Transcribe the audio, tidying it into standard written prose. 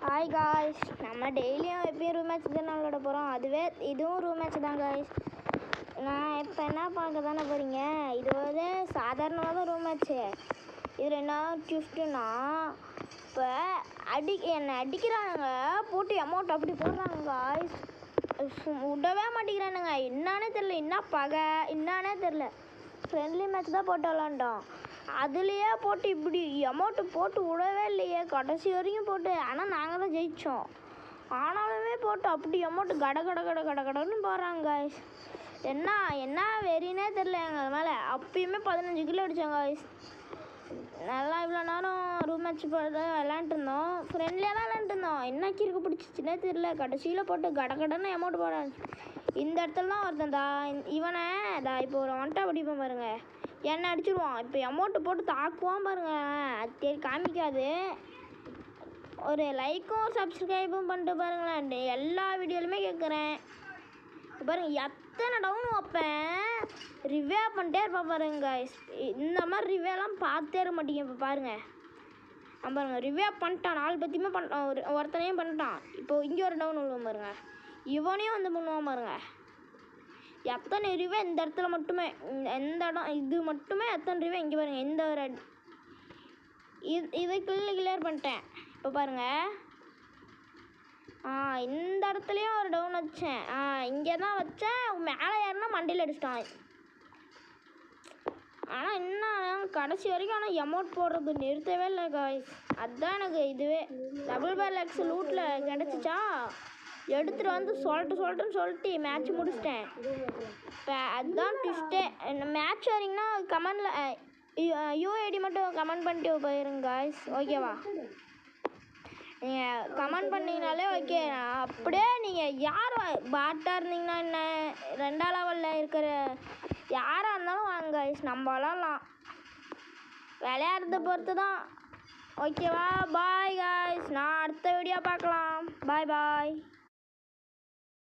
Hi guys, நம்ம டெய்லியும் எப்பயும் ரூம் மேட்ச் தானே விளையாட போகிறோம். இதுவும் ரூம் மேட்ச் தான் காய்ஸ். நான் இப்போ என்ன பார்க்க தானே போகிறீங்க. இது வந்து சாதாரணமாக தான் ரூம் மேட்ச்சு. இதில் என்ன ட்விஸ்ட்டுன்னா, இப்போ என்னை அடிக்கிறானுங்க, போட்டு அமௌண்ட் அப்படி போடுறாங்க காய்ஸ். விடவே மாட்டேங்கிறானுங்க. என்னானே தெரில, என்ன பகை என்னானே தெரில. ஃப்ரெண்ட்லி மேட்ச் தான் போட்டு விளாண்டோம், அதுலேயே போட்டு இப்படி அமௌண்ட்டு போட்டு விடவே இல்லையே கடைசி வரைக்கும் போட்டு. ஆனால் நாங்கள் தான் ஜெயித்தோம். ஆனாலுமே போட்டு அப்படி அமௌண்ட்டு கடன்னு போடுறாங்க காய்ஸ். என்ன வெறினே தெரில எங்கள் மேலே. அப்பயுமே 15 கிலோ அடித்தோம் காய்ஸ். நல்லா இவ்வளோ நேரம் ரூம் மேட்ச் போட்டு விளாண்டுருந்தோம், ஃப்ரெண்ட்லியாக தான் விளாண்டுருந்தோம். என்ன கிறுக்கு பிடிச்சிச்சுன்னே தெரில. கடைசியில் போட்டு கடன்னு அமௌண்ட் போட. இந்த இடத்துல தான் ஒருத்தன் இவனை இப்போ ஒரு ஒன்ட்டை பிடிப்பேன் பாருங்க, என்னை அடிச்சிடுவான். இப்போ அமௌண்ட்டு போட்டு தாக்குவான் பாருங்க, அது காமிக்காது. ஒரு லைக்கும் ஒரு சப்ஸ்கிரைபும் பண்ணிட்டு பாருங்களேன். எல்லா வீடியோலுமே கேட்குறேன் பாருங்க. எத்தனை டவுன் வைப்பேன், ரிவ்யூ பண்ணிட்டே இருப்பேன் பாருங்க காய்ஸ். இந்த மாதிரி ரிவ்யூலாம் பார்த்தே இருக்க மாட்டீங்க. இப்போ பாருங்கள், பாருங்க ரிவ்யூ பண்ணிட்டான், 4 பற்றியுமே பண்ணிட்டான், ஒருத்தனையும் பண்ணிட்டான். இப்போது இங்கே ஒரு டவுன் விழுவோம் பாருங்க, இவனையும் வந்து பண்ணுவான் பாருங்க. எத்தனை ரிவ்யூ இந்த இடத்துல மட்டுமே, எந்த இடம் இது மட்டுமே எத்தனை ரிவ்யூ இங்கே பாருங்கள். எந்த ஒரு இதை கிளியர் பண்ணிட்டேன். இப்போ பாருங்கள், இந்த இடத்துலையும் ஒரு டவுன் வச்சேன். இங்கே தான் வச்சேன், மேலே ஏறினா மண்டையில் அடிச்சிட்டான். ஆனால் என்ன கடைசி வரைக்கும் ஆனால் அமௌண்ட் போடுறது நிறுத்தவே இல்லை காய்ஸ். அதுதான் எனக்கு இதுவே டபுள் பேர் எக்ஸ் லூட்டில் கிடச்சிச்சா, எடுத்துகிட்டு வந்து சொல்லிட்டு மேட்ச் முடிச்சிட்டேன். இப்போ அதுதான் ட்விஸ்ட்டே. மேட்ச் வரீங்கன்னா கமெண்டில் யூஐடி மட்டும் கமெண்ட் பண்ணிட்டு போயிருங்க காய்ஸ், ஓகேவா? நீங்கள் கமெண்ட் பண்ணிங்கனாலே ஓகே. அப்படியே நீங்கள் யார் பாட்டாக இருந்தீங்கன்னா என்ன, 2ஆம் லெவலில் இருக்கிற யாராக இருந்தாலும் வாங்க காய்ஸ், நம்ம விளாட்லாம். விளையாடுறத பொறுத்து தான், ஓகேவா? பாய் காய்ஸ், நான் அடுத்த வீடியோ பார்க்கலாம். பாய்.